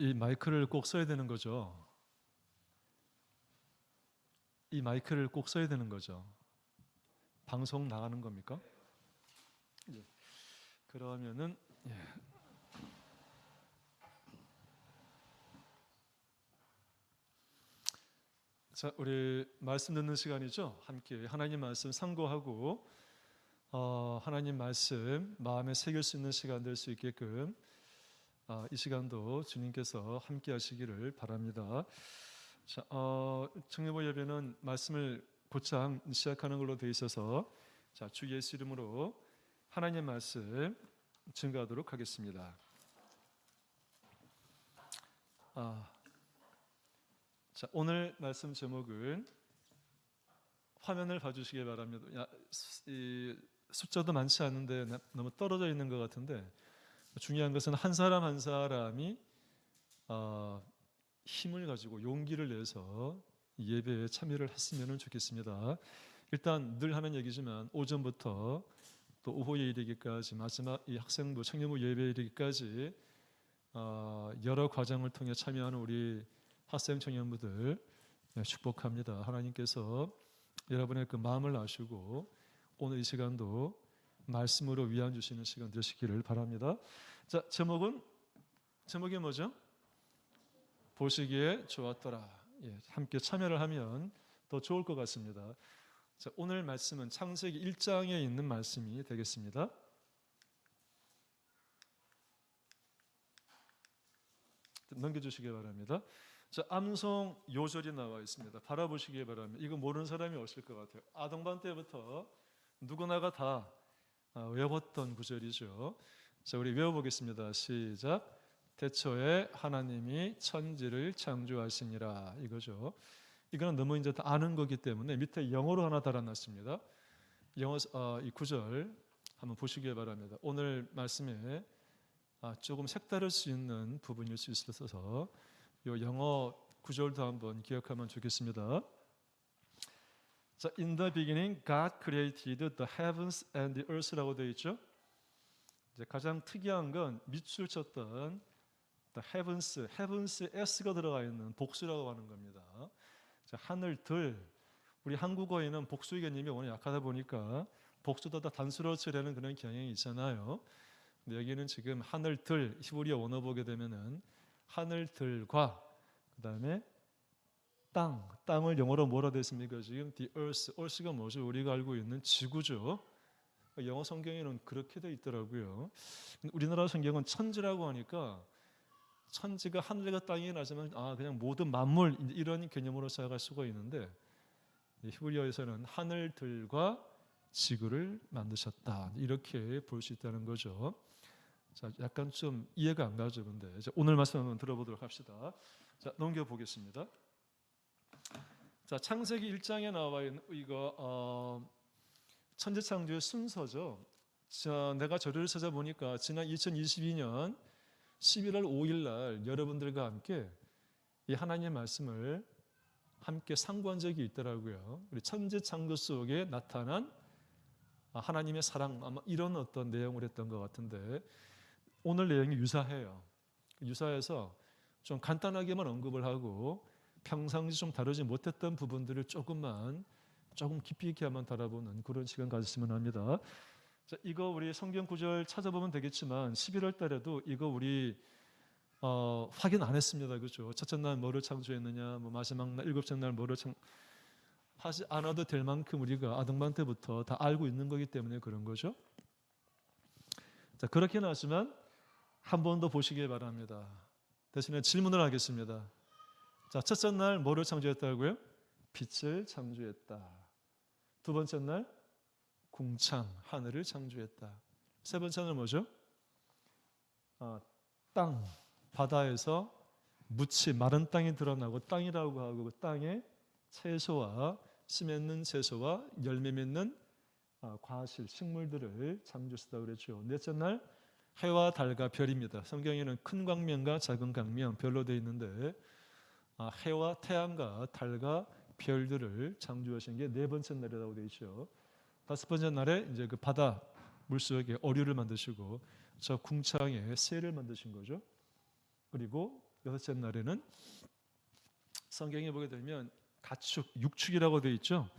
이 마이크를 꼭 써야 되는 거죠. 이 마이크를 꼭 써야 되는 거죠. 방송 나가는 겁니까? 예. 그러면은 예. 자, 우리 말씀 듣는 시간이죠. 함께 하나님 말씀 상고하고 하나님 말씀 마음에 새길 수 있는 시간 될 수 있게끔 이 시간도 주님께서 함께 하시기를 바랍니다. 자, 청년부 예배는 말씀을 곧장 시작하는 걸로 되어 있어서 자, 주 예수 이름으로 하나님 말씀 증거하도록 하겠습니다. 자, 오늘 말씀 제목은 화면을 봐주시기 바랍니다. 이 숫자도 많지 않은데 너무 떨어져 있는 것 같은데 중요한 것은 한 사람 한 사람이 힘을 가지고 용기를 내서 예배에 참여를 했으면 좋겠습니다. 일단 늘 하는 얘기지만 오전부터 또 오후에 이르기까지 마지막 이 학생부 청년부 예배에 이르기까지 여러 과정을 통해 참여하는 우리 학생 청년부들 축복합니다. 하나님께서 여러분의 그 마음을 아시고 오늘 이 시간도 말씀으로 위안 주시는 시간 되시기를 바랍니다. 자, 제목이 뭐죠? 보시기에 좋았더라. 예, 함께 참여를 하면 더 좋을 것 같습니다. 자, 오늘 말씀은 창세기 1장에 있는 말씀이 되겠습니다. 넘겨주시기 바랍니다. 자, 암송 요절이 나와 있습니다. 바라보시기 바랍니다. 이거 모르는 사람이 없을 것 같아요. 아동반 때부터 누구나가 다 외웠던 구절이죠. 자, 우리 외워보겠습니다. 시작. 태초에 하나님이 천지를 창조하시니라, 이거죠. 이거는 너무 이제 다 아는 거기 때문에 밑에 영어로 하나 달아놨습니다. 영어 이 구절 한번 보시기 바랍니다. 오늘 말씀에 조금 색다를 수 있는 부분일 수 있어서 이 영어 구절도 한번 기억하면 좋겠습니다. 자, in the beginning God created the heavens and the earth라고 되어 있죠. 이제 가장 특이한 건 밑줄 쳤던 the heavens에 s가 들어가 있는 복수라고 하는 겁니다. 자, 하늘들, 우리 한국어에는 복수의 개념이 워낙 약하다 보니까 복수도 다 단수로 치려는 그런 경향이 있잖아요. 근데 여기는 지금 하늘들, 히브리어 원어 보게 되면은 하늘들과 그 다음에 땅을 영어로 뭐라 됐습니까? 지금 the earth가 뭐죠? 우리가 알고 있는 지구죠. 영어 성경에는 그렇게 돼 있더라고요. 우리나라 성경은 천지라고 하니까 천지가 하늘과 땅이 나지만 그냥 모든 만물 이런 개념으로 생각할 수가 있는데 히브리어에서는 하늘들과 지구를 만드셨다, 이렇게 볼 수 있다는 거죠. 자, 약간 좀 이해가 안 가죠. 근데 이제 오늘 말씀 한번 들어보도록 합시다. 자, 넘겨보겠습니다. 자, 창세기 1장에 나와 있는 이거 천지창조의 순서죠. 자, 내가 자료를 찾아보니까 지난 2022년 11월 5일 날 여러분들과 함께 이 하나님의 말씀을 함께 상고한 적이 있더라고요. 우리 천지창조 속에 나타난 하나님의 사랑, 아마 이런 어떤 내용을 했던 것 같은데 오늘 내용이 유사해요. 유사해서 좀 간단하게만 언급을 하고 평상시 좀 다루지 못했던 부분들을 조금 깊이 있게 한번 달아보는 그런 시간 가졌으면 합니다. 자, 이거 우리 성경 구절 찾아보면 되겠지만 11월 달에도 이거 우리 확인 안 했습니다. 그렇죠? 첫째 날 뭐를 창조했느냐, 뭐 마지막 날 일곱째 날 뭐를 하지 않아도 될 만큼 우리가 아동반 때부터 다 알고 있는 거기 때문에 그런 거죠. 자, 그렇긴 하지만 한 번 더 보시기 바랍니다. 대신에 질문을 하겠습니다. 자, 첫째 날 뭐를 창조했다고요? 빛을 창조했다. 두 번째 날 궁창, 하늘을 창조했다. 세 번째 날 뭐죠? 땅, 바다에서 묻히 마른 땅이 드러나고 땅이라고 하고 그 땅에 채소와 씨 맺는 채소와 열매 맺는 과실, 식물들을 창조했다고 그랬죠. 넷째 날 해와 달과 별입니다. 성경에는 큰 광명과 작은 광명 별로 되어 있는데 해와 태양과 달과 별들을 창조하신 게 네 번째 날이라고 되어 있죠. 다섯 번째 날에 이제 그 바다 물속에 어류를 만드시고 저 궁창에 새를 만드신 거죠. 그리고 여섯째 날에는 성경에 보게 되면 가축, 육축이라고 되어 있죠.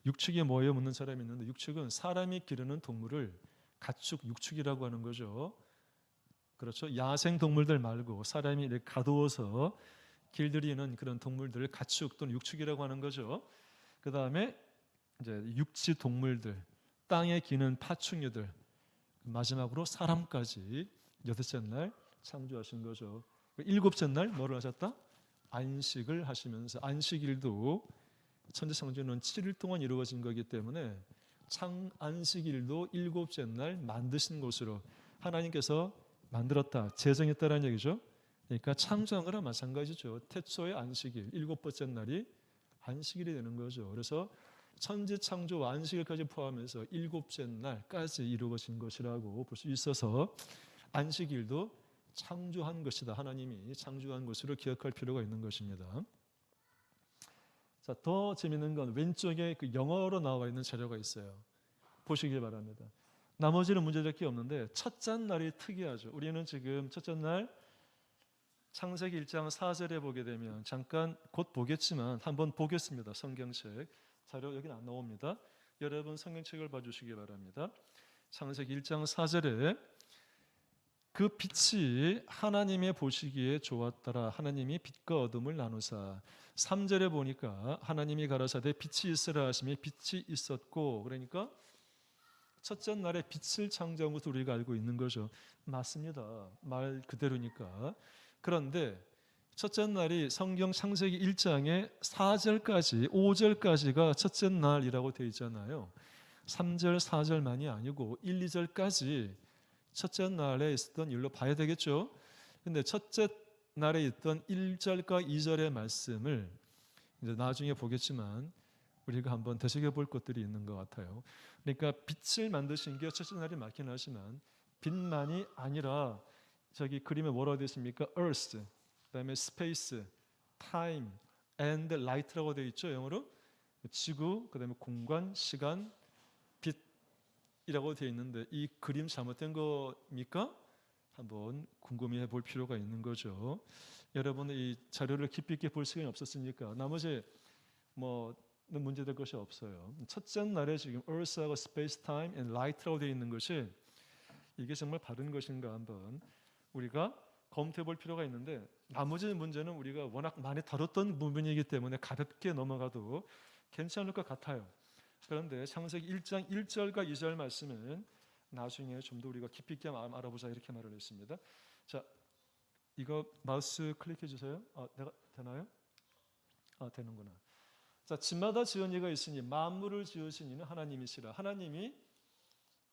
육축이 뭐예요? 묻는 사람이 있는데 육축은 사람이 기르는 동물을 가축, 육축이라고 하는 거죠. 그렇죠. 야생 동물들 말고 사람이 이렇게 가두어서 길들이는 그런 동물들을 가축 또는 육축이라고 하는 거죠. 그 다음에 이제 육지 동물들, 땅에 기는 파충류들, 마지막으로 사람까지 여섯째 날 창조하신 거죠. 일곱째 날 뭐를 하셨다? 안식을 하시면서 안식일도 천지창조는 7일 동안 이루어진 거기 때문에 안식일도 일곱째 날 만드신 것으로 하나님께서 만들었다, 제정했다라는 얘기죠. 그러니까 창조한 거랑 마찬가지죠. 태초의 안식일, 일곱 번째 날이 안식일이 되는 거죠. 그래서 천지 창조와 안식일까지 포함해서 일곱째 날까지 이루어진 것이라고 볼 수 있어서 안식일도 창조한 것이다. 하나님이 창조한 것으로 기억할 필요가 있는 것입니다. 자, 더 재미있는 건 왼쪽에 그 영어로 나와 있는 자료가 있어요. 보시길 바랍니다. 나머지는 문제될 게 없는데 첫째 날이 특이하죠. 우리는 지금 첫째 날 창세기 1장 4절에 보게 되면 잠깐 곧 보겠지만 한번 보겠습니다. 성경책 자료 여기는 안 나옵니다. 여러분 성경책을 봐주시기 바랍니다. 창세기 1장 4절에 그 빛이 하나님의 보시기에 좋았더라. 하나님이 빛과 어둠을 나누사. 3절에 보니까 하나님이 가라사대 빛이 있으라 하시며 빛이 있었고, 그러니까 첫째 날에 빛을 창조한 것을 우리가 알고 있는 거죠. 맞습니다. 말 그대로니까. 그런데 첫째 날이 성경 창세기 1장에 4절까지 5절까지가 첫째 날이라고 되어 있잖아요. 3절 4절만이 아니고 1, 2절까지 첫째 날에 있었던 일로 봐야 되겠죠. 근데 첫째 날에 있던 1절과 2절의 말씀을 이제 나중에 보겠지만 우리가 한번 되새겨볼 것들이 있는 것 같아요. 그러니까 빛을 만드신 게 첫째 날이 맞긴 하지만 빛만이 아니라 저기 그림에 뭐라고 되어 있습니까? Earth, 그다음에 Space, Time, and Light라고 되어 있죠. 영어로 지구, 그다음에 공간, 시간, 빛이라고 되어 있는데 이 그림 잘못된 겁니까? 한번 궁금해 볼 필요가 있는 거죠. 여러분은 이 자료를 깊이 있게 볼 시간이 없었으니까 나머지 뭐 문제될 것이 없어요. 첫째 날에 지금 Earth하고 Space, Time, and Light라고 되어 있는 것이 이게 정말 바른 것인가 한번 우리가 검토해 볼 필요가 있는데 나머지 문제는 우리가 워낙 많이 다뤘던 부분이기 때문에 가볍게 넘어가도 괜찮을 것 같아요. 그런데 창세기 1장 1절과 2절 말씀은 나중에 좀 더 우리가 깊이 있게 알아보자 이렇게 말을 했습니다. 자, 이거 마우스 클릭해 주세요. 내가 되나요? 되는구나. 자, 집마다 지은 이가 있으니 만물을 지으신 이는 하나님이시라. 하나님이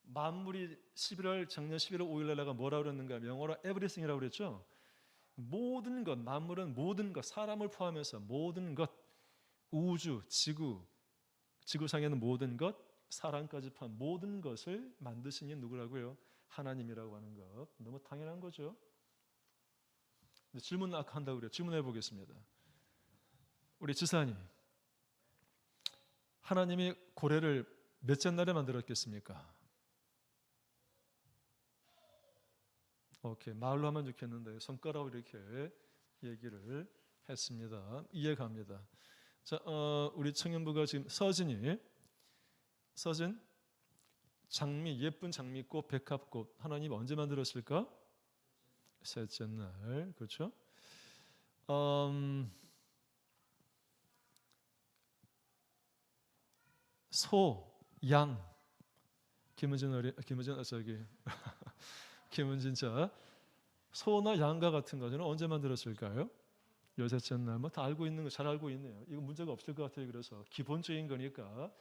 만물이 11월 작년 11월 5일 날가 뭐라고 그랬는가? 영어로 everything이라고 그랬죠. 모든 것, 만물은 모든 것, 사람을 포함해서 모든 것, 우주, 지구상에는 모든 것, 사람까지 포함 모든 것을 만드신 이 누구라고요? 하나님이라고 하는 것. 너무 당연한 거죠. 질문 아까 한다고 그래요. 질문해 보겠습니다. 우리 지사님, 하나님이 고래를 몇째 날에 만들었겠습니까? 오케이, 말로 하면 좋겠는데 손가락으로 이렇게 얘기를 했습니다. 이해갑니다. 자, 우리 청년부가 지금 서진 장미, 예쁜 장미꽃, 백합꽃 하나님 언제 만들었을까? 셋째 날, 그렇죠? 소, 양, 김은진 자 소나 양과 같은 것은 언제 만들었을까요? 여섯째 날. 뭐 다 알고 있는 거 잘 알고 있네요. 이거 문제가 없을 것 같아요. 그래서 기본적인 거니까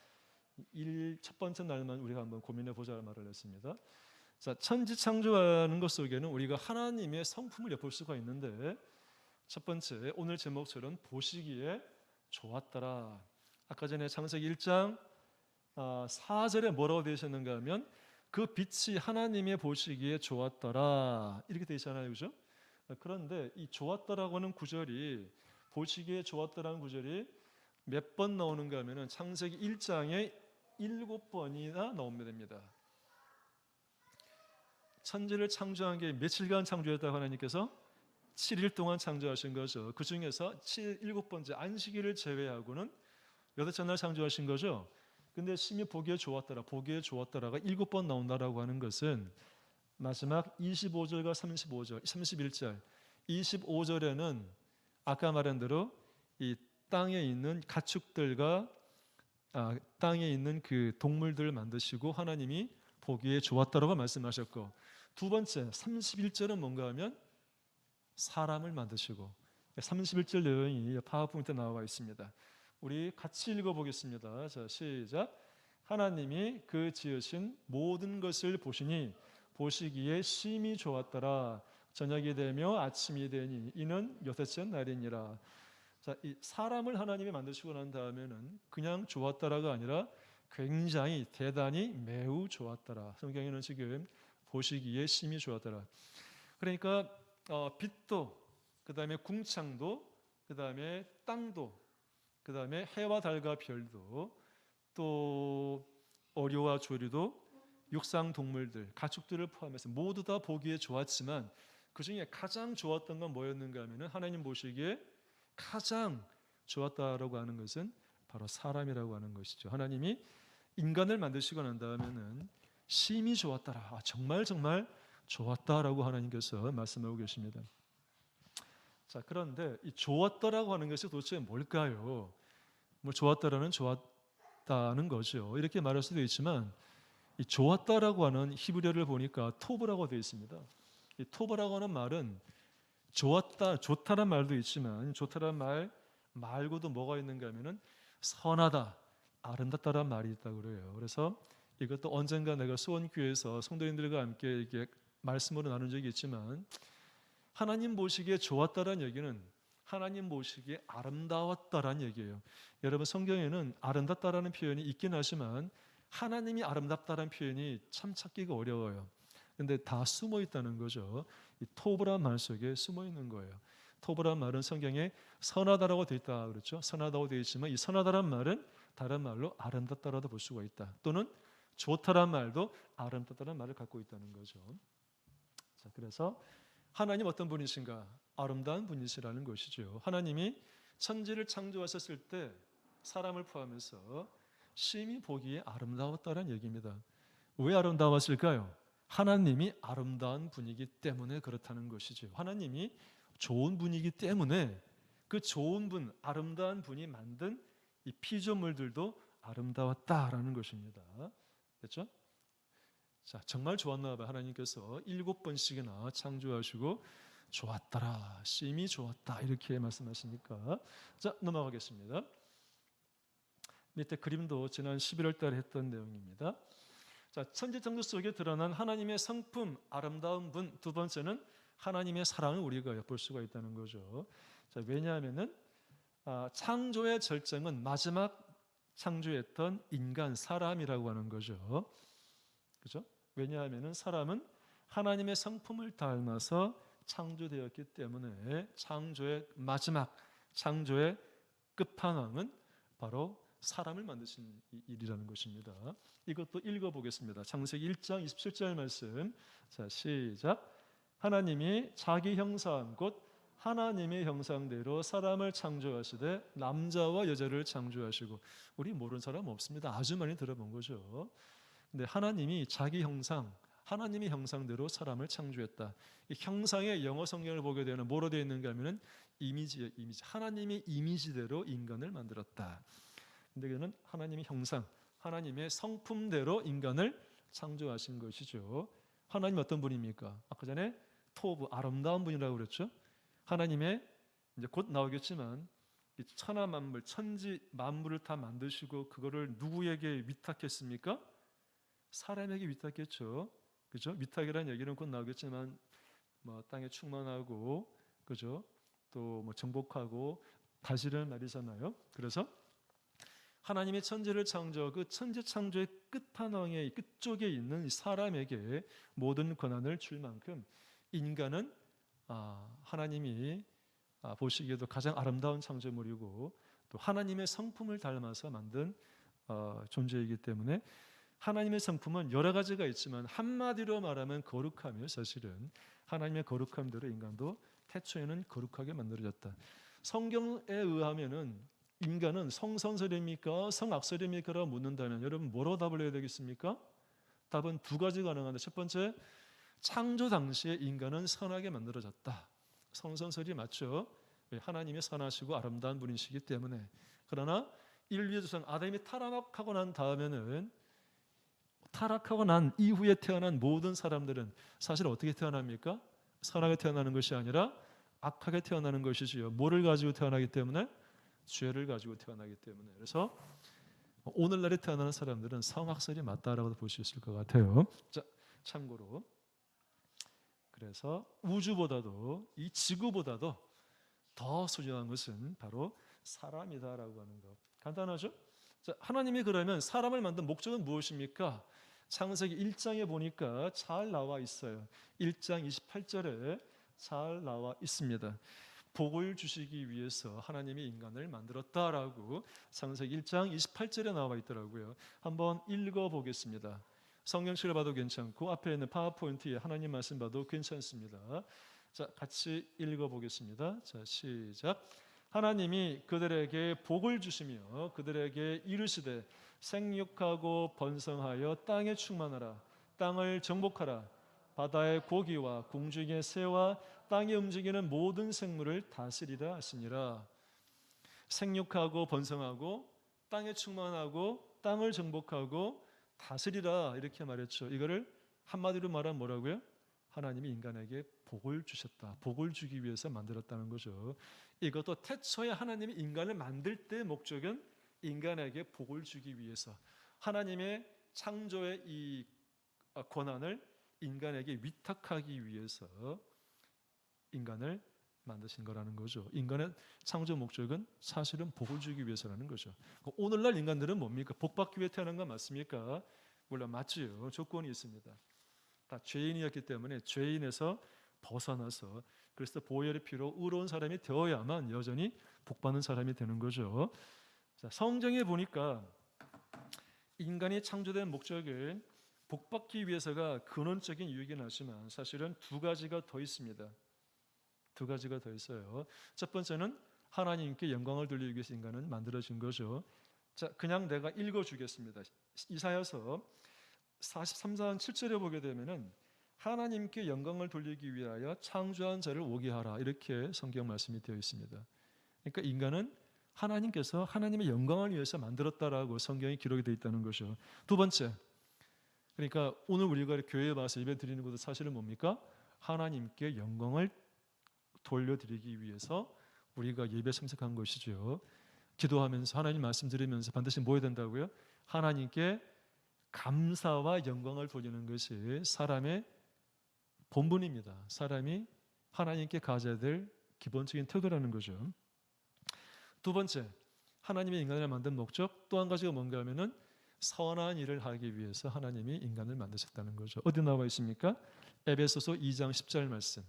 첫 번째 날만 우리가 한번 고민해 보자 말을 했습니다. 자, 천지 창조하는 것 속에는 우리가 하나님의 성품을 엿볼 수가 있는데 첫 번째 오늘 제목처럼 보시기에 좋았더라. 아까 전에 창세기 1장 4절에 뭐라고 되어 있었는가 하면 그 빛이 하나님의 보시기에 좋았더라 이렇게 되어 있잖아요, 그죠? 그런데 이 좋았더라고 하는 구절이 보시기에 좋았더라는 구절이 몇 번 나오는가 하면은 창세기 1장에 7번이나 나옵니다. 천지를 창조한 게 며칠간 창조했다고 하나님께서 7일 동안 창조하신 거죠. 그 중에서 7번째 안식일을 제외하고는 8째 날 창조하신 거죠. 근데 심히 보기에 좋았더라, 보기에 좋았더라가 7번 나온다라고 하는 것은 마지막 25절과 35절, 31절, 25절에는 아까 말한 대로 이 땅에 있는 가축들과 땅에 있는 그 동물들을 만드시고 하나님이 보기에 좋았다라고 말씀하셨고, 두 번째 31절은 뭔가 하면 사람을 만드시고, 31절 내용이 파워포인트에 나와 있습니다. 우리 같이 읽어보겠습니다. 자, 시작. 하나님이 그 지으신 모든 것을 보시니 보시기에 심히 좋았더라. 저녁이 되며 아침이 되니 이는 6째 날이니라. 자, 이 사람을 하나님이 만드시고 난 다음에는 그냥 좋았다라가 아니라 굉장히 대단히 매우 좋았더라. 성경에는 지금 보시기에 심히 좋았더라. 그러니까 빛도, 그 다음에 궁창도, 그 다음에 땅도, 그 다음에 해와 달과 별도, 또 어류와 조류도, 육상 동물들, 가축들을 포함해서 모두 다 보기에 좋았지만 그 중에 가장 좋았던 건 뭐였는가 하면 하나님 보시기에 가장 좋았다라고 하는 것은 바로 사람이라고 하는 것이죠. 하나님이 인간을 만드시고 난 다음에는 심히 좋았더라, 정말 정말 좋았다라고 하나님께서 말씀하고 계십니다. 자, 그런데 이 좋았다라고 하는 것이 도대체 뭘까요? 뭐 좋았다라는 좋았다는 거죠. 이렇게 말할 수도 있지만 이 좋았다라고 하는 히브리어를 보니까 토브라고 되어 있습니다. 이 토브라고 하는 말은 좋았다, 좋다란 말도 있지만 좋다란 말 말고도 뭐가 있는가 하면은 선하다, 아름답다란 말이 있다고 그래요. 그래서 이것도 언젠가 내가 수원교회에서 성도님들과 함께 이렇게 말씀으로 나눈 적이 있지만, 하나님 보시기에 좋았다란 얘기는 하나님 보시기에 아름다웠다란 얘기예요. 여러분, 성경에는 아름답다라는 표현이 있긴 하지만 하나님이 아름답다라는 표현이 참 찾기가 어려워요. 근데 다 숨어 있다는 거죠. 이 토브란 말 속에 숨어 있는 거예요. 토브란 말은 성경에 선하다라고 되어 있다 그렇죠. 선하다고 되어 있지만 이 선하다란 말은 다른 말로 아름답다라도 볼 수가 있다. 또는 좋다란 말도 아름답다는 말을 갖고 있다는 거죠. 자, 그래서 하나님 어떤 분이신가? 아름다운 분이시라는 것이죠. 하나님이 천지를 창조하셨을 때 사람을 포함해서 심히 보기에 아름다웠다는 얘기입니다. 왜 아름다웠을까요? 하나님이 아름다운 분이기 때문에 그렇다는 것이죠. 하나님이 좋은 분이기 때문에 그 좋은 분, 아름다운 분이 만든 이 피조물들도 아름다웠다라는 것입니다. 그렇죠? 자, 정말 좋았나 봐요. 하나님께서 7번씩이나 창조하시고 좋았더라, 심히 좋았다 이렇게 말씀하시니까. 자, 넘어가겠습니다. 밑에 그림도 지난 11월 달에 했던 내용입니다. 자, 천지창조 속에 드러난 하나님의 성품, 아름다운 분. 두 번째는 하나님의 사랑을 우리가 볼 수가 있다는 거죠. 자, 왜냐하면은 창조의 절정은 마지막 창조했던 인간, 사람이라고 하는 거죠. 그렇죠? 왜냐하면은 사람은 하나님의 성품을 닮아서 창조되었기 때문에 창조의 마지막, 창조의 끝판왕은 바로 사람을 만드신 일이라는 것입니다. 이것도 읽어보겠습니다. 창세기 1장 27절 말씀. 자, 시작. 하나님이 자기 형상 곧 하나님의 형상대로 사람을 창조하시되 남자와 여자를 창조하시고. 우리 모르는 사람 없습니다. 아주 많이 들어본 거죠. 근데 하나님이 자기 형상, 하나님의 형상대로 사람을 창조했다. 이 형상의 영어 성경을 보게 되면 뭐로 되어 있는가 하면은 이미지예요. 이미지. 하나님의 이미지대로 인간을 만들었다. 근데 그는 하나님의 형상, 하나님의 성품대로 인간을 창조하신 것이죠. 하나님 어떤 분입니까? 아까 전에 토브, 아름다운 분이라고 그랬죠. 하나님의, 이제 곧 나오겠지만 이 천하 만물, 천지 만물을 다 만드시고 그거를 누구에게 위탁했습니까? 사람에게 위탁했죠. 그죠? 위탁이라는 얘기는 곧 나오겠지만 뭐 땅에 충만하고, 그죠? 또 뭐 정복하고 다스리는 말이잖아요. 그래서 하나님의 천지를 창조, 그 천지 창조의 끝판왕의 끝쪽에 있는 사람에게 모든 권한을 줄 만큼 인간은 하나님이 보시기에도 가장 아름다운 창조물이고 또 하나님의 성품을 닮아서 만든 존재이기 때문에 하나님의 성품은 여러 가지가 있지만 한마디로 말하면 거룩함이에요. 사실은 하나님의 거룩함대로 인간도 태초에는 거룩하게 만들어졌다. 성경에 의하면은 인간은 성선설입니까? 성악설입니까? 라고 묻는다면 여러분 뭐로 답을 해야 되겠습니까? 답은 두 가지 가능한데, 첫 번째, 창조 당시에 인간은 선하게 만들어졌다. 성선설이 맞죠? 하나님이 선하시고 아름다운 분이시기 때문에. 그러나 인류의 조상 아담이 타락하고 난 다음에는, 타락하고 난 이후에 태어난 모든 사람들은 사실 어떻게 태어납니까? 선하게 태어나는 것이 아니라 악하게 태어나는 것이지요. 뭐를 가지고 태어나기 때문에? 죄를 가지고 태어나기 때문에. 그래서 오늘날에 태어나는 사람들은 성악설이 맞다라고 볼 수 있을 것 같아요. 자, 참고로 그래서 우주보다도, 이 지구보다도 더 소중한 것은 바로 사람이다라고 하는 것. 간단하죠? 자, 하나님이 그러면 사람을 만든 목적은 무엇입니까? 창세기 1장에 보니까 잘 나와 있어요. 1장 28절에 잘 나와 있습니다. 복을 주시기 위해서 하나님이 인간을 만들었다라고 창세기 1장 28절에 나와 있더라고요. 한번 읽어보겠습니다. 성경책을 봐도 괜찮고 앞에 있는 파워포인트에 하나님 말씀 봐도 괜찮습니다. 자, 같이 읽어보겠습니다. 자, 시작. 하나님이 그들에게 복을 주시며 그들에게 이르시되 생육하고 번성하여 땅에 충만하라. 땅을 정복하라. 바다의 고기와 궁중의 새와 땅에 움직이는 모든 생물을 다스리라 하시니라. 생육하고 번성하고 땅에 충만하고 땅을 정복하고 다스리라, 이렇게 말했죠. 이거를 한마디로 말하면 뭐라고요? 하나님이 인간에게 복을 주셨다. 복을 주기 위해서 만들었다는 거죠. 이것도 태초에 하나님이 인간을 만들 때 목적은 인간에게 복을 주기 위해서, 하나님의 창조의 이 권한을 인간에게 위탁하기 위해서 인간을 만드신 거라는 거죠. 인간의 창조 목적은 사실은 복을 주기 위해서라는 거죠. 오늘날 인간들은 뭡니까? 복 받기 위해 태어난 건 맞습니까? 물론 맞지요. 조건이 있습니다. 다 죄인이었기 때문에 죄인에서 벗어나서 그리스도 보혈의 피로 의로운 사람이 되어야만 여전히 복받는 사람이 되는 거죠. 자, 성경에 보니까 인간이 창조된 목적은 복받기 위해서가 근원적인 이유이긴 하지만 사실은 두 가지가 더 있습니다. 두 가지가 더 있어요. 첫 번째는 하나님께 영광을 돌리기 위해서 인간은 만들어진 거죠. 자, 그냥 내가 읽어주겠습니다. 이사야서 43장 7절에 보게 되면은 하나님께 영광을 돌리기 위하여 창조한 자를 오게 하라, 이렇게 성경 말씀이 되어 있습니다. 그러니까 인간은 하나님께서 하나님의 영광을 위해서 만들었다라고 성경이 기록이 되어 있다는 것이죠. 두 번째, 그러니까 오늘 우리가 교회에 와서 예배 드리는 것도 사실은 뭡니까? 하나님께 영광을 돌려드리기 위해서 우리가 예배 참석한 것이죠. 기도하면서 하나님 말씀 드리면서 반드시 뭐 해야 된다고요? 하나님께 감사와 영광을 돌리는 것이 사람의 본분입니다. 사람이 하나님께 가져야 될 기본적인 태도라는 거죠. 두 번째, 하나님의 인간을 만든 목적 또 한 가지가 뭔가 하면은 선한 일을 하기 위해서 하나님이 인간을 만드셨다는 거죠. 어디 나와 있습니까? 에베소서 2장 10절 말씀.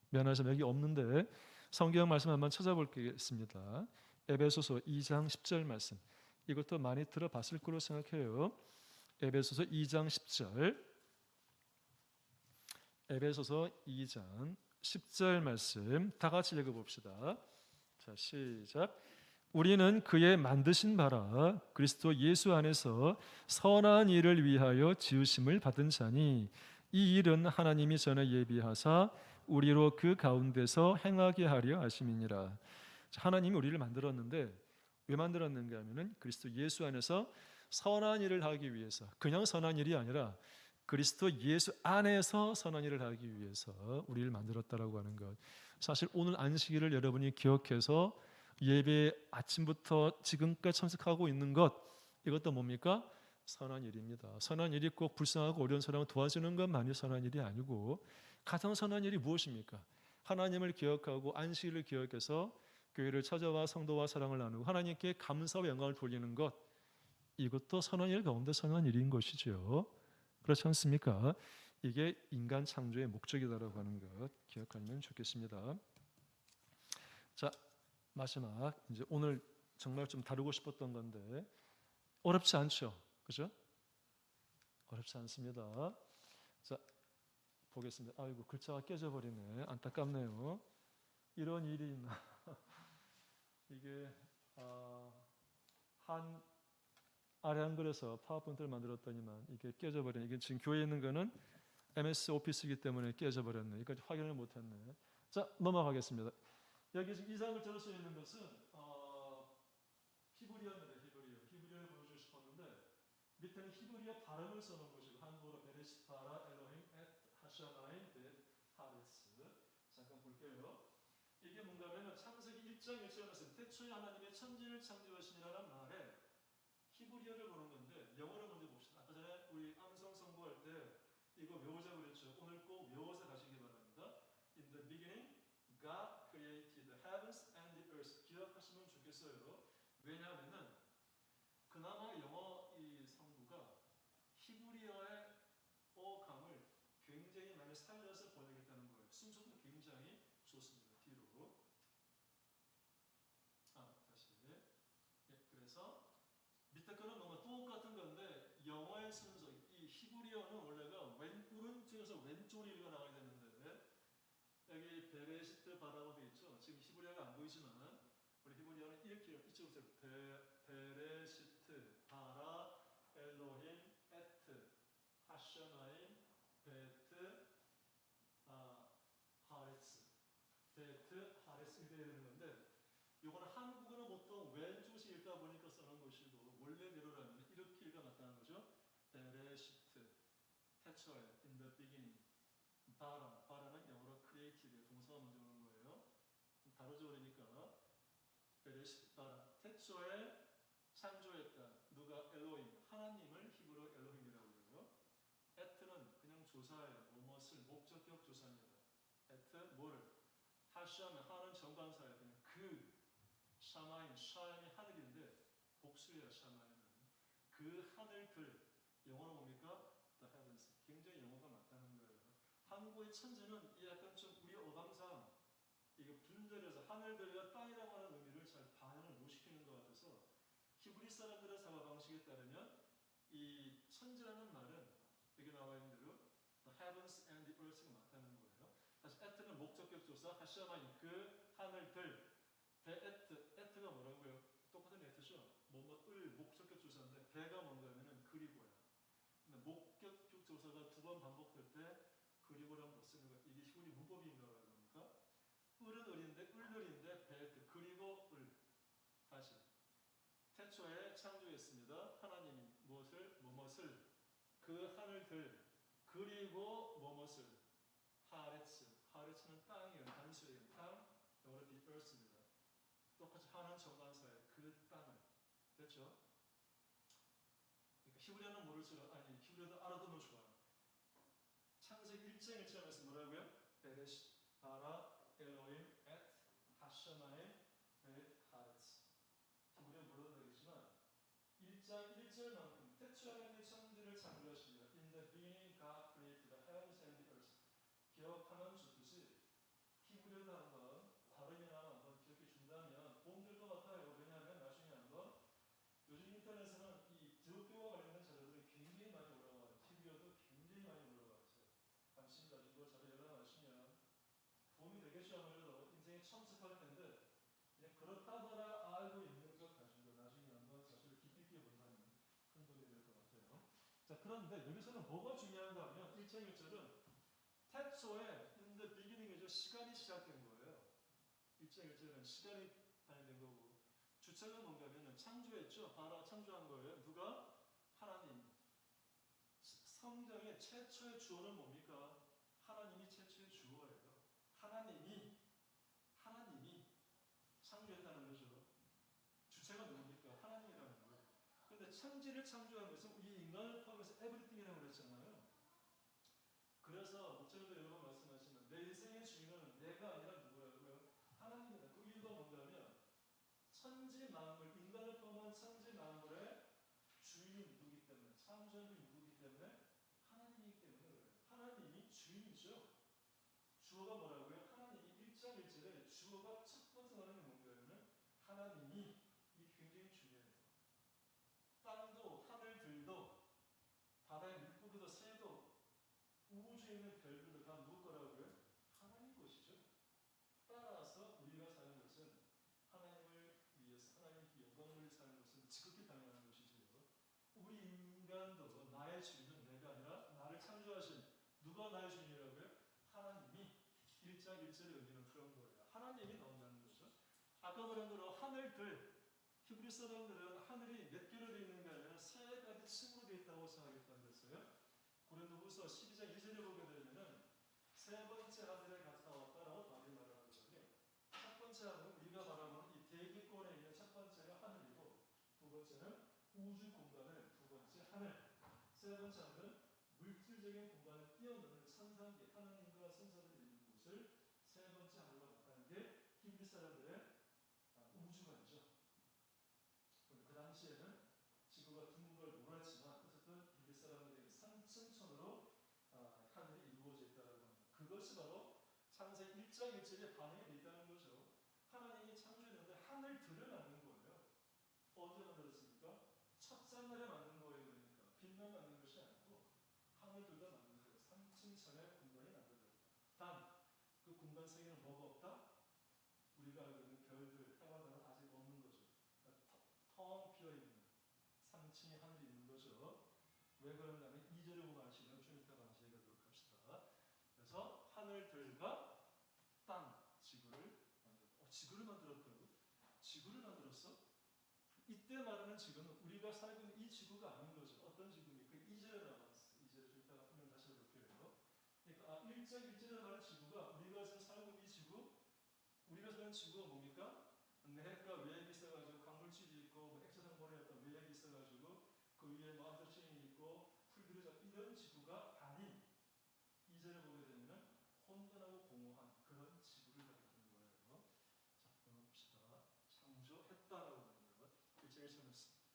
면하시면 여기 없는데 성경 말씀 한번 찾아보겠습니다. 에베소서 2장 10절 말씀. 이것도 많이 들어봤을 거로 생각해요. 에베소서 2장 10절. 에베소서 2장 10절 말씀 다 같이 읽어봅시다. 자, 시작. 우리는 그의 만드신 바라 그리스도 예수 안에서 선한 일을 위하여 지으심을 받은 자니 이 일은 하나님이 전에 예비하사 우리로 그 가운데서 행하게 하려 하심이니라. 하나님이 우리를 만들었는데 왜 만들었는가 하면은 그리스도 예수 안에서 선한 일을 하기 위해서, 그냥 선한 일이 아니라 그리스도 예수 안에서 선한 일을 하기 위해서 우리를 만들었다라고 하는 것. 사실 오늘 안식일을 여러분이 기억해서 예배 아침부터 지금까지 참석하고 있는 것, 이것도 뭡니까? 선한 일입니다. 선한 일이 꼭 불쌍하고 어려운 사람을 도와주는 것만이 선한 일이 아니고, 가장 선한 일이 무엇입니까? 하나님을 기억하고 안식일을 기억해서 교회를 찾아와 성도와 사랑을 나누고 하나님께 감사와 영광을 돌리는 것, 이것도 선한 일 가운데 선한 일인 것이죠. 그렇지 않습니까? 이게 인간 창조의 목적이다라고 하는 것 기억하면 좋겠습니다. 자, 마지막, 이제 오늘 정말 좀 다루고 싶었던 건데 어렵지 않죠, 그죠? 어렵지 않습니다. 자, 보겠습니다. 아이고, 글자가 깨져 버리네. 안타깝네요. 이런 일이 있나? 이게 한 아래 한글에서 파워포인트를 만들었더니만 이게 깨져버리네. 이게 지금 교회에 있는 거는 MS 오피스이기 때문에 깨져버렸네. 여기까지 확인을 못했네. 자, 넘어가겠습니다. 여기 지금 이상을 적어 있는 것은 히브리어입니다. 히브리어를 보여주고 싶었는데 밑에는 히브리어 발음을 써놓은 것이고 한국어로 베레시트 바라 엘로힘 엣 하샤마임 벳 하레스. 잠깐 볼게요. 이게 뭔가 하면 창세기 1장 1절에 말씀 태초에 하나님의 천지를 창조하시니라는 말에 히브리어를 보는 건데 영어를 먼저 봅시다. 아까 전에 우리 암송 선고할 때 이거 외우자고 그랬죠. 오늘 꼭 외워서 가시기 바랍니다. In the beginning, God created the heavens and the earth. 기억하시면 좋겠어요. 왜냐하면은 그나마 영어 이 성구가 히브리어의 어감을 굉장히 많이 살려서 번역했다는 거예요. 순서도 굉장히 좋습니다. 뒤로. 다시. 그래서 밑에 거는 뭔가 똑같은 건데 영어의 순서, 이 히브리어는 원래가 오른쪽에서 왼쪽으로 읽어 나가야 되는데 여기 베레시트 바라고 되어 있죠. 지금 히브리어가 안 보이지만 우리 히브리어는 이렇게 이쪽으로 베레시트 바라 엘로힘 에트 하샤마임 베트 하레츠 베트 하레츠 이렇게 되는 건데 이거는 한국어는 보통 왼쪽에서 읽다 보니까 써놓은 것이고 원래대로라면 이렇게 읽어 놨다는 거죠. 베레시트 태초에 in the beginning 바라는 영어로 creative의 동사가 먼저 오는 거예요. 다르죠 그러니까 베레시트 바라 태초에 창조했다. 누가 엘로힘 하나님을 히브리어 엘로힘이라고 그래요. 에트는 그냥 조사예요. 무엇을 목적격 조사입니다. 에트 뭐를 하샤면 하는 정관사예요. 그냥 샤마임 샤임이 하늘인데 복수예요. 샤마임은 그 하늘들 영어로 뭡니까? The heavens. 굉장히 영어가 맞다는 거예요. 한국의 천재는 약간 좀 우리 어감상 이게 분절해서 하늘들과 땅이라고 하는 의미를 잘 반영을 못 시키는 것 같아서 히브리 사람들의 사고 방식에 따르면 이 천지라는 말은 여기 나와 있는 대로 the heavens and the earth가 맞다는 거예요. 다시 에트는 목적격 조사, 하샤마임 그 하늘들, 에트가 뭐라고요? 똑같은 에트죠. 뭐을 목적격 조사인데 배가 뭔가 하면은 그리고야. 근데 목적격 조사가 두 번 반복될 때 그리고라는 걸 쓰는 거. 이게 히브리 문법인가 봐요. 그러니까 을은 을인데 베트 그리고 을 다시. 태초에 창조했습니다. 하나님이 무엇을 그 하늘들 그리고 무엇을 하레츠는 땅이에요. 단수예요. 땅 영어로 the earth입니다. 똑같이 하는 정관사예요. 그 땅을 됐죠? 그러니까 히브리어는 모를수록 히브리어도 알아두면 좋아요. 창세기 1장 1절에서 뭐라고요? 베레시 바라 엘로힘 엣 하샤마임 벳 하레츠. 히브리어 몰라도 되겠지만 1장 1절만큼 태초에 하나님의 천지를 창조하시니라. In the beginning God created the heavens and the earth. 기억하면 좋듯이 히브리어도 한번 발음이나 한번 기억해 준다면 도움될 것 같아요. 왜냐하면 나중에 한번 요즘 인터넷에는 이 기독교와 관련된 자료들이 굉장히 많이 올라와요. 히브리어도 굉장히 많이 올라와 있어요. 관심 가지고 저를 연락하시면 도움이 되겠죠. 아무래도 인생이 참석할 텐데 그냥 그렇다더라 알고 있는 것 가지고 나중에 한번 자신을 깊이 있게 본다면 큰 도움이 될 것 같아요. 자, 그런데 여기서는 뭐가 중요한가 하면 1장 1절은 태초에 in the beginning이죠. 시간이 시작된 거예요. 1장 1절은 시간이 반영된 거고 주체가 뭔가 하면 창조했죠. 바라 창조한 거예요. 누가? 하나님. 성경의 최초의 주어는 뭡니까? 하나님이 최초의 주어예요. 하나님이 창조했다는 거죠. 주체가 누굽니까? 하나님이라는 거예요. 그런데 천지를 창조한 것은 우리 인간을 포함해서 에브리띵이라고 그랬잖아요. 그래서 목사님도 여러 번 말씀하시면 내 인생의 주인은 내가 아니라 누구라고요? 하나님이다. 그 이유가 뭔가 하면 천지 만물, 인간을 포함한 천지 만물의 주인이 누구기 때문에 창조자이 누구기 때문에 하나님이기 때문에 그래요. 하나님이 주인이죠. 주어가 뭐라고요? 하나님이 1장 1절에 주어가 첫 번째 나오는 게 뭔가요? 하나님이 이 굉장히 중요해요. 땅도 하늘들도 바다의 물고기도 새도 우주에 있는 별들도 다 누구 거라고요? 하나님 것이죠. 따라서 누가 나의 주인이라고요? 하나님이 일장일절의 의미는 그런 거예요. 하나님이 나온다는 거죠. 아까 말한 대로 하늘들, 히브리 사람들은 하늘이 몇 개로 되어 있는가 하면 세 가지 층으로 되어 있다고 생각했다는 거였어요. 고린도후서 12장 1절에 보게 되면은 세 번째 하늘에 갔다 왔다라고 바울이 말하는 거거든요. 첫 번째 하늘은 우리가 말하는 이 대기권에 있는 첫 번째가 하늘이고, 두 번째는 우주 공간을, 두 번째 하늘, 세 번째 하늘은 물질적인 공간을 뛰어넘는 천상계, 하나님과 천사들이 있는 곳을 세 번째 하늘로 나타낸 게 히브리 사람들의 우주관이죠. 그 당시에는 지구가 둥근 걸 몰랐지만 어쨌든 히브리 사람들에게 상층천으로 하늘이 이루어져 있다고 합니다. 그것이 바로 창세 1장 1절에 반영이 되어 있다는 거죠. 하나님이 창조했는데 하늘들을 만든 거예요. 언제 만들었습니까? 첫째 날에 만든 거예요. 그러니까 빛만 만든 것이 아니고 하늘들도 만든 거예요. 상층천의 공간이 만들어졌다. 단 그 공간 속에는 뭐가 없다? 우리가 알고 있는 별들, 해와들은 아직 없는 거죠. 텅 비어있는 3층의 하늘이 있는 거죠. 왜 그러냐면 2절에 보면 아시면 좀 이따가 얘기하도록 합시다. 그래서 하늘들과 땅, 지구를 만들었다. 지구를 만들었다고? 지구를 만들었어? 이때 말하는 지구는 우리가 살고 있는 이 지구가 아닌 거죠. 어떤 지구입니까? 2절에 나왔어요. 2절에 좀 이따가 한번 다시 해볼게요. 그러니까 1절에 말하는 지구가 우리가 지금 살고 있는 이 지구, 우리가 사는 지구가 뭡니까? 내가 외액이 있어가지고 광물질이 있고 뭐 엑소성분의 어떤 외액이 있어가지고 그 위에 뭐 암소층이 있고 풀들이 이런 지구가 아닌, 이전에 보게 되면 혼돈하고 공허한 그런 지구를 가리키는 거예요. 자, 한번 봅시다. 창조했다라고 하는 것, 일제히 전했습니다.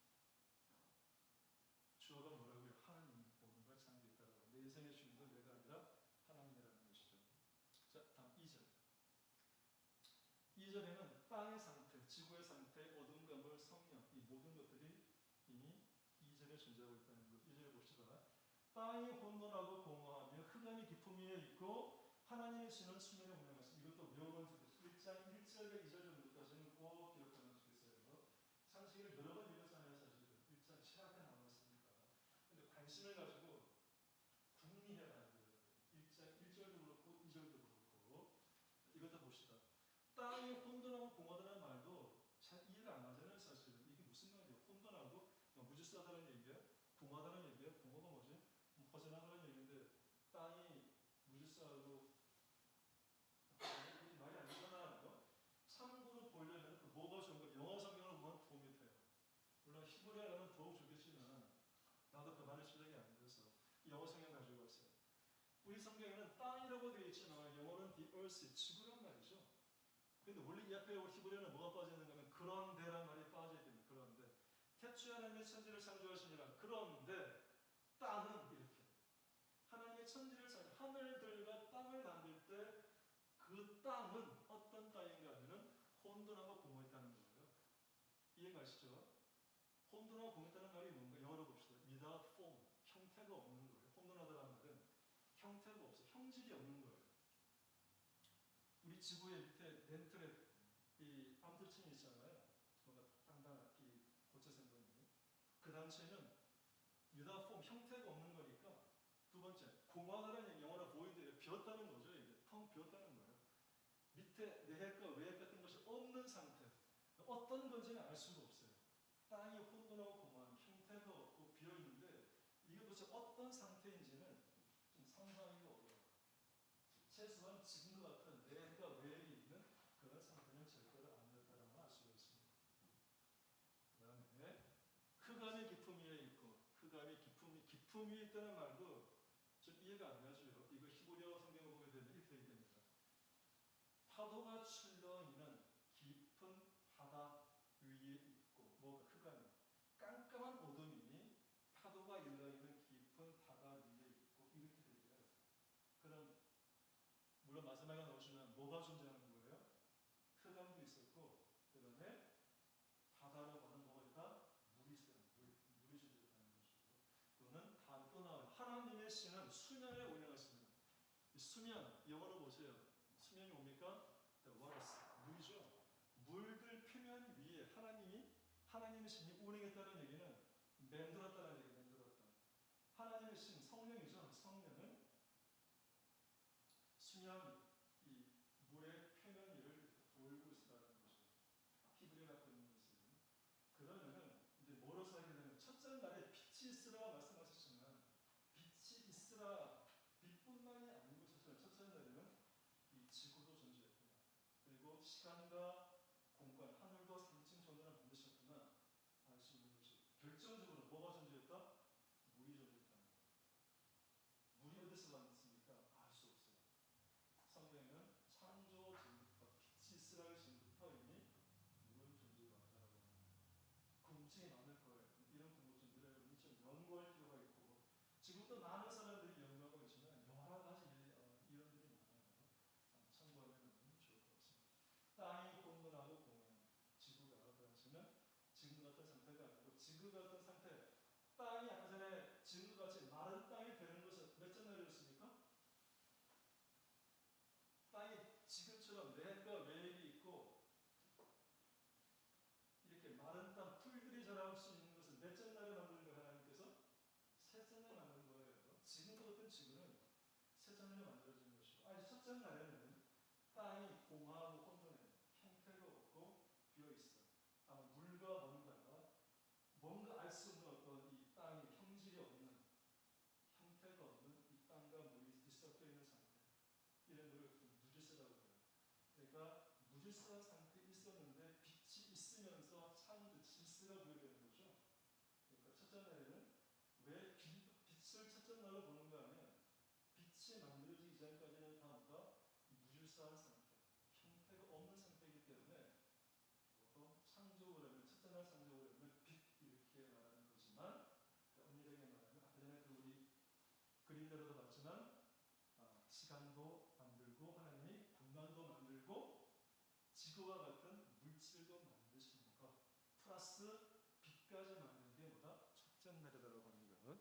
주어가 뭐라고요? 하나님이 모든 걸 창조했다라고 합니다. 내 인생의 주인도 내가 아니라 하나님이라는 것이죠. 자, 다음 2절. 2절에는 땅의 상태, 지구의 상태, 어둠, 가물, 성령, 이 모든 것들이 이미 2절에 존재하고 있다는 것. 2절에 봅시다. 땅이 혼돈하고 공허하며 흑암이 깊음 위에 있고 하나님의 신은 수면에 운행하십니다. 이것도 외워본 적이 있어요. 1장 1절과 2절 정도까지는 꼭 기억하면 좋겠어요. 창세기를 여러 번 읽었잖아요. 사실은 1장 시작에 나왔으니까. 근데 관심을 가지고 궁리해야 하는 거예요. 1장 1절도 그렇고 2절도 그렇고. 이것도 봅시다. 땅이 혼돈하고 공허하다는 말도 잘 이해가 안 가잖아요. 사실은 이게 무슨 말이에요? 혼돈하고 무질서하다는 얘기예요? 공허하다는 얘기예요? 공허가 뭐지? 허전하다는 얘기인데 땅이 무질서하고 말이 안 되잖아요. 참고로 보려면 뭐가 좋은 거? 영어 성경을 보면 도움이 돼요. 물론 히브리어는 더욱 좋겠지만 나도 그 말을 실력이 안 돼서 영어 성경 가지고 왔어요. 우리 성경에는 땅이라고 되어 있지만 영어는 the earth, 지구란 말이죠. 근데 원래 이 앞에 히브리어는 뭐가 빠져 있는가 하면 그런데라는 말이 빠져 있거든요. 그런데 태초에 하나님의 천지를 창조하시니라. 그런데 땅은 이렇게 하나님의 천지를 창조, 하늘들과 땅을 만들 때 그 땅은 어떤 땅인가 하면 혼돈하고 공허했다는 거예요. 이해가시죠? 혼돈하고 공허했다는 말이 뭔가 영어로 봅시다. without form, 형태가 없는 거예요. 혼돈하다는 말은 형태가 없어, 형질이 없는 거예요. 우리 지구의 밑에 벤틀에 이 암틀층이 있잖아요. 뭔가 땅땅 이 고체선 보이는 그 당시에는 without form, 형태가 없는 거니까. 두 번째, 공허하다는 얘기, 영어로 보이는데 비었다는 거죠. 이게 텅 비었다는 거예요. 밑에 내핵과 외핵 같은 것이 없는 상태. 어떤 건지는 알 수가 없어요. 땅이 혼돈하고 공허한 형태가 없고 비어있는데 이게 도대체 어떤 상태인지는 좀 상상하기가 어려워요. 최소한 지금과 같은 내핵과 외핵이 있는 그런 상태는 절대로 안 됐다는 걸 알 수가 있습니다. 그 다음에 흑암이 깊음 위에 있고, 흑암이 깊음 위에 있다는 말도 좀 이해가 안 가죠. 이거 히브리어 성경을 보게 되면 이렇게 되어 됩니다. 파도가 출렁이는 깊은 바다 위에 있고, 뭐가 흑암이 깜깜한 어둠이 파도가 일렁이는 깊은 바다 위에 있고, 이렇게 되어요. 그럼 물론 마지막에 나오시면 뭐가 존재하는 거예요? 흑암도 있었고, 그 다음에 바다라고 하는 뭐가 있다? 물이 있어요. 물이 존재하는 것이고, 그거는 다음 또 나와요. 하나님의 신은 수면에 운행하십니다. 수면, 영어로 보세요. 수면이 뭡니까? The waters, 물이죠. 물들 표면 위에 하나님의 신이 운행했다는 얘기는 맴돌았다는 얘기예요. 맴돌았다. 하나님의 신, 성령이죠. 성령은 수염이 이 물의 표면 위를 돌고 있다는 것이죠. 피부에 갖고 있는 것은. 그러면은 이제 뭐로서 하게 되면 첫째 날에 빛이 있으라 말씀하셨지만 빛이 있으라 빛뿐만이 아니고 첫째 날에는 이 지구도 존재했구나. 그리고 시간과 공간, 하늘도 3층 전원을 만드셨구나. 알 수 있는 것이 결정적으로 뭐가 존재했다? 물이 존재했다는 거예요. 물이 어디서 만났습니까? 알 수 없어요. 성경에는 창조 전부터 빛이 있으라는 전부터 이미 물은 존재해왔다라고 합니다. 궁금증이 많을 거예요. 이런 궁금증들을 여러분이 좀 연구할 필요가 있고 지금도 많은 사람들이 연구하고 있지만 여러 가지 이론들이 많아요. 참고하면 좋을 것 같습니다. 땅이 혼돈하고 공허한 지구가 그 당시는 지금 같은 상태가 아니고 지구 같은 상태. 땅이 아까 전에 지금같이 마른 땅이 되는 것은 몇째 날이었습니까? 땅이 지금처럼 내과 외액이 있고 이렇게 마른 땅 풀들이 자랄 수 있는 것은 몇째 날에 만드는 거예요? 하나님께서 셋째 날에 만드는 거예요. 지금과 같은 지구는 셋째 날에 만들어진 것이고 아니 첫째 날에는 땅이 공허하고 혼돈해 형태가 없고 비어있어. 아마 물과 뭔가 알 수 없는 어떤 이 땅이 형질이 없는 형태가 없는 이 땅과 물이 뒤섞여 있는 상태. 이런 걸 무질서라고 해요. 그러니까 무질서한 상태에 있었는데 빛이 있으면서 창조 질서가 부여되는 거죠. 그러니까 첫째 날에는 왜 빛을 첫째 날로 보는가 하면 빛이 만들어지기 전까지는 다 뭔가 무질서한 상태, 형태가 없는 상태이기 때문에 보통 창조를 하면 첫째 날 창조를 하면 빛 이렇게 말하는 거지만 엄밀하게 말하면 아까 전에 우리 그림대로도 봤지만 시간도 만들고 하나님이 공간도 만들고 지구와 같은 물질도 만드시는 것 플러스 빛까지 만드는 게 뭐다? 첫째 날이다라고 하는 것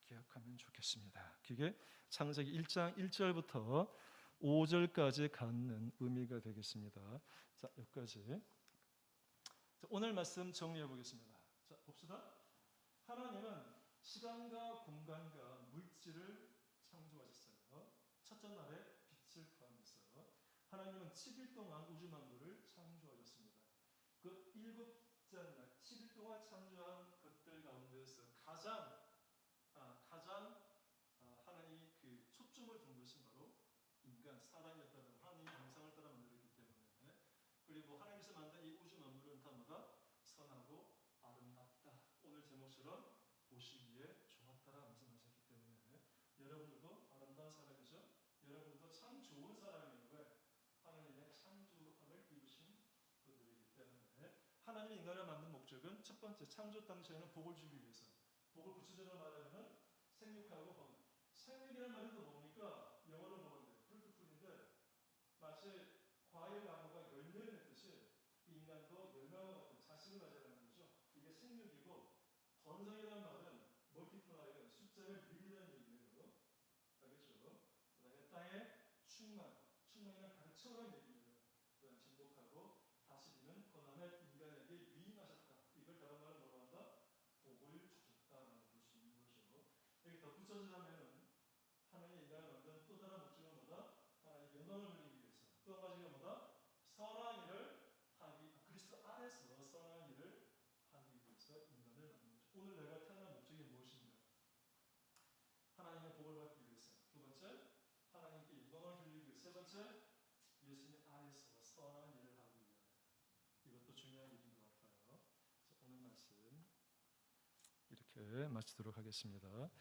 기억하면 좋겠습니다. 그게 창세기 1장 1절부터 5절까지 갖는 의미가 되겠습니다. 자, 여기까지. 자, 오늘 말씀 정리해 보겠습니다. 자, 봅시다. 하나님은 시간과 공간과 물질을 창조하셨어요. 첫째 날에 빛을 포함해서 하나님은 7일 동안 우주 만물을 창조하셨습니다. 그 7째 날 7일 동안 창조한 것들 가운데서 가장 하나님이 그 초점을 둔 것이 바로 인간 사람이었다는 하나님의 형상을 따라 만들었기 때문에 그리고 하나님께서 만든 이 우주 만물은 다 뭐다? 선하고 아름답다. 오늘 제목처럼 보시기에 좋았다라 말씀하셨기 때문에 여러분들도 아름다운 사람이죠. 여러분도 참 좋은 사람이에요. 왜? 하나님의 창조함을 입으신 분들이기 때문에 하나님이 인간을 만든 목적은 첫 번째 창조 당시에는 복을 주기 위해서 복을 구체적으로 말하면 생육하고 번 생육이라는 말이 또 뭡니까? 영어로 보는데 fruitful인데 마치 과일 나무가 열매를 맺듯이 인간도 열매와 같은 자식을 가져가는 거죠. 이게 생육이고 번성이라는 말은 멀티플라이어 숫자를 늘리는 얘기예요. 알겠죠? 그 다음에 땅의 충만이란 가르쳐라는 얘기예요. 그 다음에 진복하고 다스리는 권한을 인간에게 위임하셨다. 이걸 다른 말로 뭐라고 한다? 복을 주셨다라고 볼 수 있는 거죠. 여기 덧붙여지자면은 하나님이 인간을 만든 또 다른 목적은 뭐다? 하나님의 영광을 누리기 위해서. 또 한 가지가 뭐다? 선한 일을 하기, 그리스도 안에서 선한 일을 하기 위해서 인간을 만든 거죠. 오늘 내가 태어난 목적이 무엇인가? 하나님의 복을 받기 위해서. 두 번째, 하나님께 영광을 돌리기 위해서. 세 번째, 예수님 안에서 선한 일을 하기 위하여. 이것도 중요한 일인 것 같아요. 오늘 말씀 이렇게 마치도록 하겠습니다.